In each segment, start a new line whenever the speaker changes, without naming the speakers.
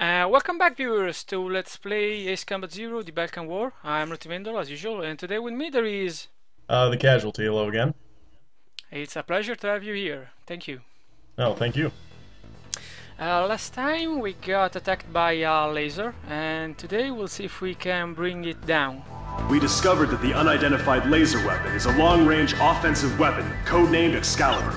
Welcome back, viewers, to Let's Play Ace Combat Zero, the Balkan War. I'm Rotivendel, as usual, and today with me there is...
The casualty, hello again.
It's a pleasure to have you here. Thank you.
Oh, thank you.
Last time we got attacked by a laser, and today we'll see if we can bring it down.
We discovered that the unidentified laser weapon is a long-range offensive weapon, codenamed Excalibur.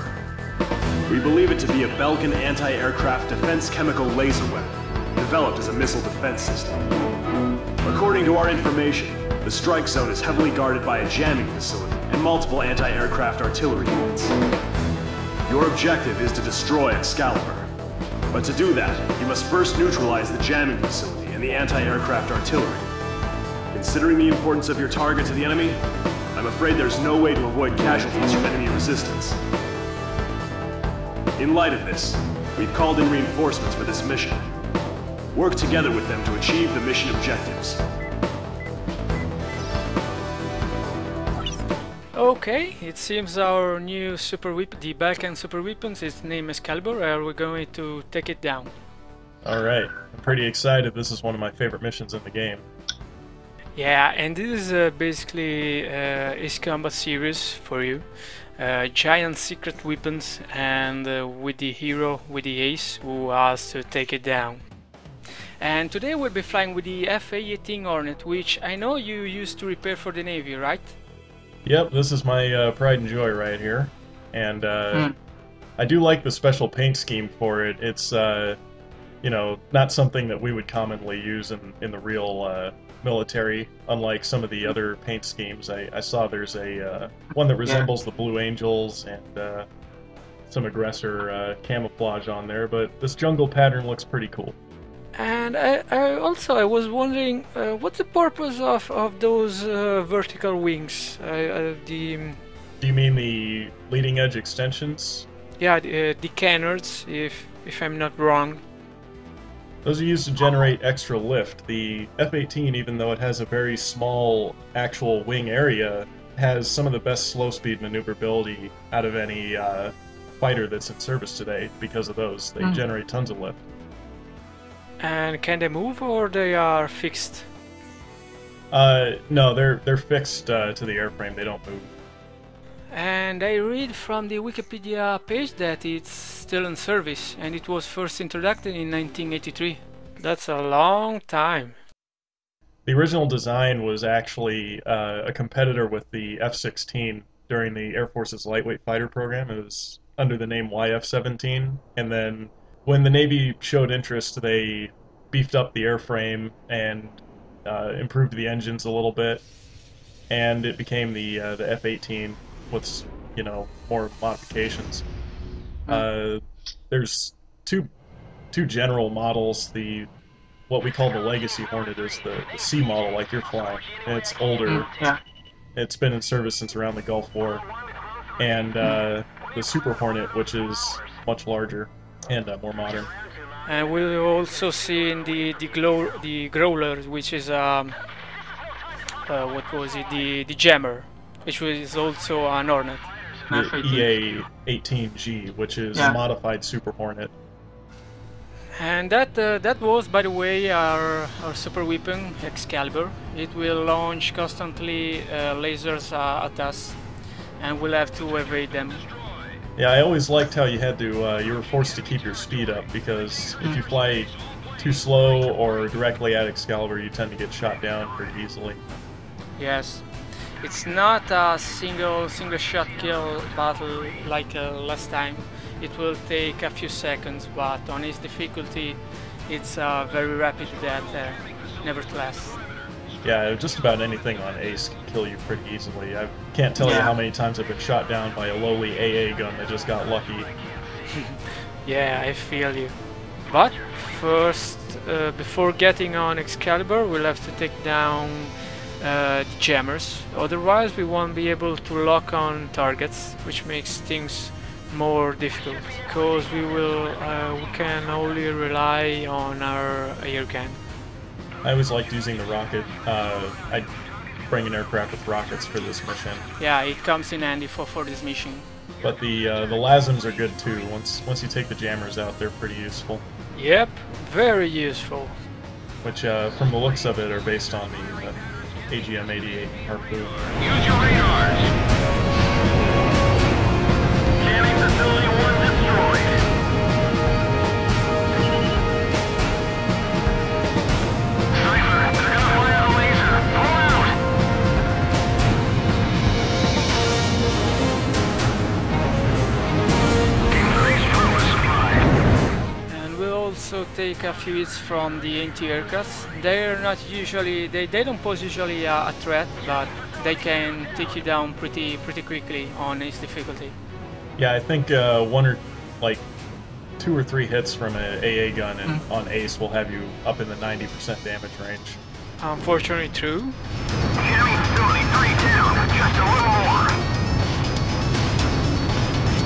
We believe it to be a Belkan anti-aircraft defense chemical laser weapon, developed as a missile defense system. According to our information, the strike zone is heavily guarded by a jamming facility and multiple anti-aircraft artillery units. Your objective is to destroy Excalibur. But to do that, you must first neutralize the jamming facility and the anti-aircraft artillery. Considering the importance of your target to the enemy, I'm afraid there's no way to avoid casualties from enemy resistance. In light of this, we've called in reinforcements for this mission. Work together with them to achieve the mission objectives.
Okay, it seems our new super weapon, the Balkan super weapons, is named Excalibur, and we're going to take it down.
Alright, I'm pretty excited. This is one of my favorite missions in the game.
Yeah, and this is basically Ace Combat series for you. Giant secret weapons, and with the hero, with the ace, who has to take it down. And today we'll be flying with the A-18C Hornet, which I know you used to repair for the Navy, right?
Yep, this is my pride and joy right here. And I do like the special paint scheme for it. It's, you know, not something that we would commonly use in the real military, unlike some of the other paint schemes. I saw there's a one that resembles the Blue Angels and some aggressor camouflage on there, but this jungle pattern looks pretty cool.
And I was wondering, what's the purpose of those vertical wings?
Do you mean the leading edge extensions?
Yeah, the canards, if I'm not wrong.
Those are used to generate extra lift. The F-18, even though it has a very small actual wing area, has some of the best slow speed maneuverability out of any fighter that's in service today because of those. They generate tons of lift.
And can they move, or they are fixed?
No, they're fixed to the airframe. They don't move.
And I read from the Wikipedia page that it's still in service, and it was first introduced in 1983. That's a long time.
The original design was actually a competitor with the F-16 during the Air Force's lightweight fighter program. It was under the name YF-17, and then when the Navy showed interest, they beefed up the airframe and improved the engines a little bit, and it became the F-18 with, you know, more modifications. There's two general models. What we call the Legacy Hornet is the C model, like you're flying, and it's older. It's been in service since around the Gulf War, and the Super Hornet, which is much larger and more modern.
And we'll also see in the Growler, which is what was it? The Jammer, which is also an Hornet.
The A-18G, which is a modified Super Hornet.
And that was, by the way, our super weapon, Excalibur. It will launch constantly lasers at us, and we'll have to evade them.
Yeah, I always liked how you had to, you were forced to keep your speed up, because if you fly too slow or directly at Excalibur, you tend to get shot down pretty easily.
Yes, it's not a single shot kill battle like last time. It will take a few seconds, but on its difficulty, it's very rapid death nevertheless.
Yeah, just about anything on Ace can kill you pretty easily. I can't tell you how many times I've been shot down by a lowly AA gun that just got lucky.
Yeah, I feel you. But first, before getting on Excalibur, we'll have to take down the jammers. Otherwise, we won't be able to lock on targets, which makes things more difficult, because we can only rely on our air gun.
I always liked using the rocket. I'd bring an aircraft with rockets for this mission.
Yeah, it comes in handy for this mission.
But the LASMs are good too. Once you take the jammers out, they're pretty useful.
Yep, Very useful.
Which, from the looks of it, are based on the AGM-88 Harpoon.
Use your radars. Jamming facility 1 destroyed. Cypher, they're gonna fire a laser. Pull out. Increased power supply.
And we'll also take a few hits from the anti-aircraft. They're not usually, they don't pose usually a threat, but they can take you down pretty quickly on ace difficulty.
Yeah, I think one or like 2 or 3 hits from an AA gun and on ace will have you up in the 90% damage range.
Unfortunately true.
Jamming facility 3 down. Just a little more.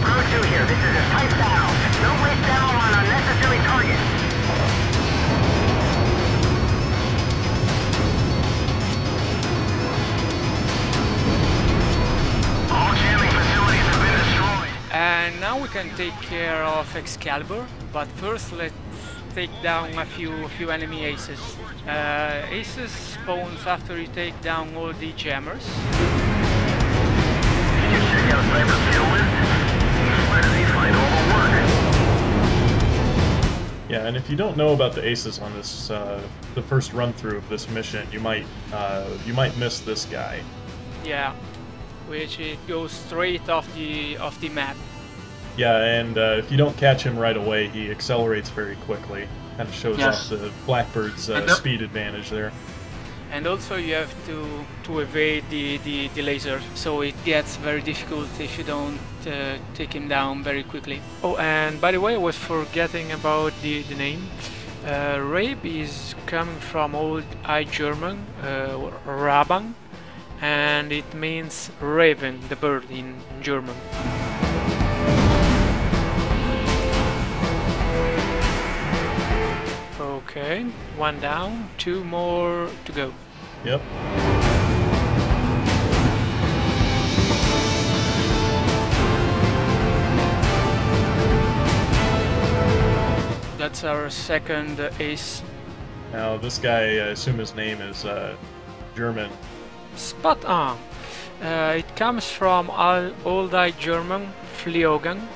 Pro 2 here. This is a tight battle. Don't waste ammo on unnecessary targets. All jamming facilities have been destroyed.
And now we can take care of Excalibur, but first let's take down a few enemy aces. Aces spawns after you take down all the jammers.
Did you check out Cyber's kill list? Where do they find all the work?
Yeah, and if you don't know about the aces on this, the first run through of this mission, you might miss this guy.
Yeah, which it goes straight off the map.
Yeah, and if you don't catch him right away, he accelerates very quickly. Kind of shows off the Blackbird's speed advantage there.
And also you have to evade the laser, so it gets very difficult if you don't take him down very quickly. Oh, and by the way, I was forgetting about the name. Rabe is coming from Old High German, Raban, and it means raven, the bird in German. Okay, 1 down, 2 more to go.
Yep.
That's our second ace.
Now this guy, I assume his name is German.
Spot on. It comes from Old High German, fliegen,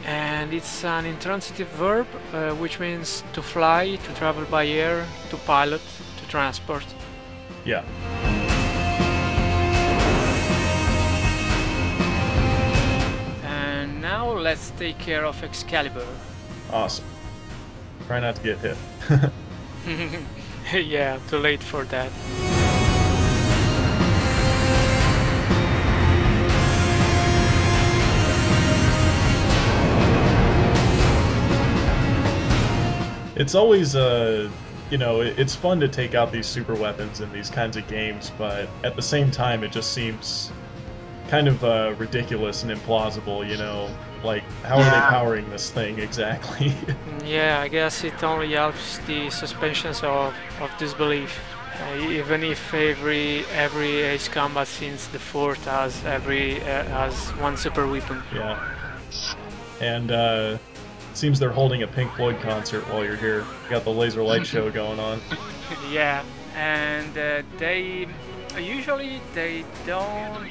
and it's an intransitive verb, which means to fly, to travel by air, to pilot, to transport.
Yeah.
And now let's take care of Excalibur.
Awesome. Try not to get hit.
Yeah, too late for that.
It's always, you know, it's fun to take out these super weapons in these kinds of games, but at the same time it just seems kind of ridiculous and implausible, you know? Like, how are they powering this thing exactly?
Yeah, I guess it only helps the suspensions of disbelief. Even if every ace combat since the 4th has one super weapon.
Yeah. And seems they're holding a Pink Floyd concert while you're here. Got the laser light show going on.
Yeah, and they usually they don't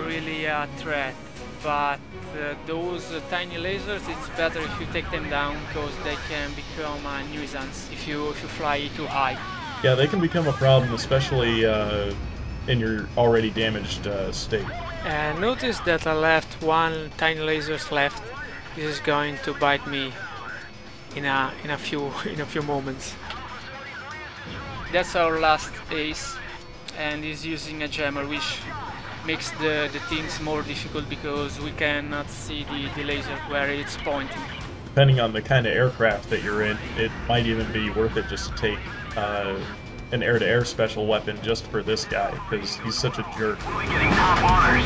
really a threat, but those tiny lasers, it's better if you take them down because they can become a nuisance if you fly too high.
Yeah, they can become a problem, especially in your already damaged state.
And notice that I left one tiny lasers left. This is going to bite me in a few moments. That's our last ace, and he's using a jammer, which makes the things more difficult because we cannot see the laser where it's pointing.
Depending on the kind of aircraft that you're in, it might even be worth it just to take an air-to-air special weapon just for this guy, because he's such a jerk.
We're getting top honors.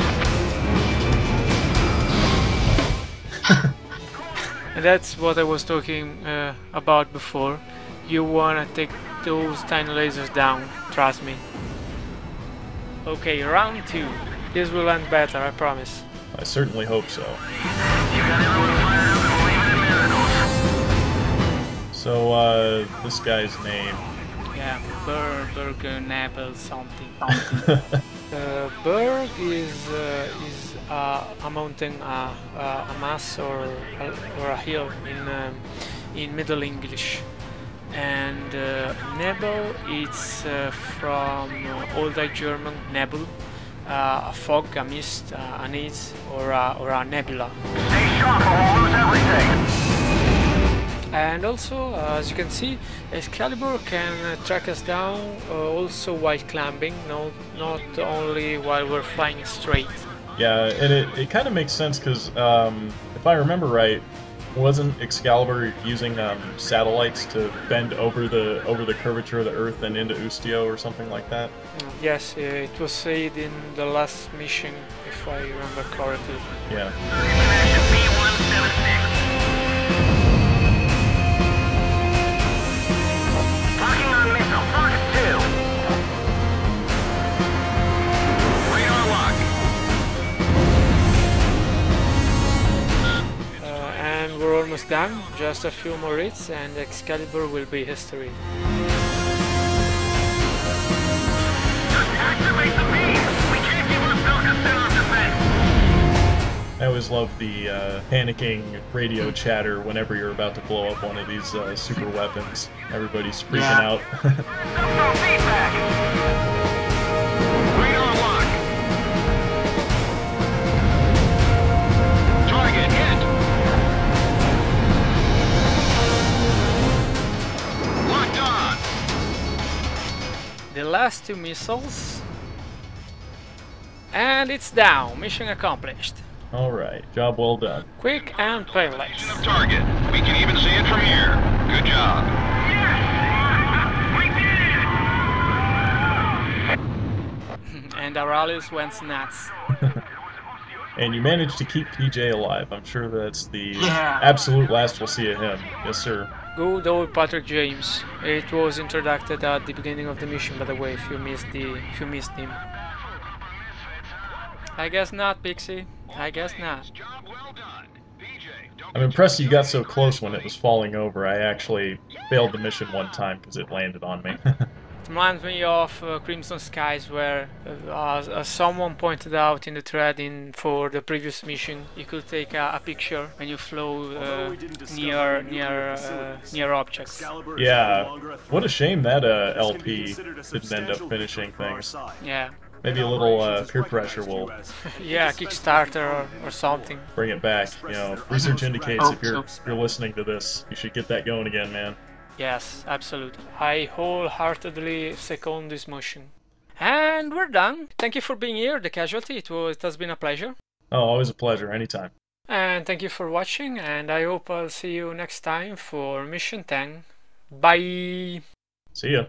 And that's what I was talking about before. You wanna take those tiny lasers down, trust me. Okay, round 2. This will end better, I promise.
I certainly hope so.
You got everyone fired up and leaving in miracles.
So, this guy's name.
Yeah, Belkan something. Berg is a mountain, a mass or a hill in Middle English, and Nebel it's from Old High German Nebel, a fog, a mist, an haze, or a nebula.
Stay sharp or we'll lose everything.
And also, as you can see, Excalibur can track us down also while climbing, not only while we're flying straight.
Yeah, and it kind of makes sense because if I remember right, wasn't Excalibur using satellites to bend over the curvature of the Earth and into Ustio or something like that?
Yes, it was said in the last mission, if I remember correctly.
Yeah.
B176. Locking on missile. Focus 2. Radar lock.
And we're almost done, just a few more hits and Excalibur will be history.
Activate the beam. We can't give our Belkan set on defense.
I always love the panicking radio chatter whenever you're about to blow up one of these super weapons. Everybody's freaking out.
No feedback. Radar lock. Target hit. Locked on.
The last two missiles. And it's down. Mission accomplished.
Alright, job well done.
Quick and painless.
Of target. We can even see it from here. Good job.
And our allies went nuts.
And you managed to keep PJ alive. I'm sure that's the absolute last we'll see of him. Yes, sir.
Good old Patrick James. It was introduced at the beginning of the mission, by the way, if you missed him. I guess not, Pixie. I guess not.
Job well done.
I'm impressed you got so close when it was falling over. I actually failed the mission one time because it landed on me.
It reminds me of Crimson Skies, where as someone pointed out in the thread for the previous mission, you could take a picture when you flew near objects.
Yeah, what a shame that LP didn't end up finishing things.
Yeah.
Maybe a little peer pressure will
Yeah, Kickstarter or something.
bring it back. You know, research indicates if you're listening to this, you should get that going again, man.
Yes, absolutely. I wholeheartedly second this motion. And we're done. Thank you for being here, The Casualty. It has been a pleasure.
Oh, always a pleasure, anytime.
And thank you for watching, and I hope I'll see you next time for Mission 10. Bye!
See ya.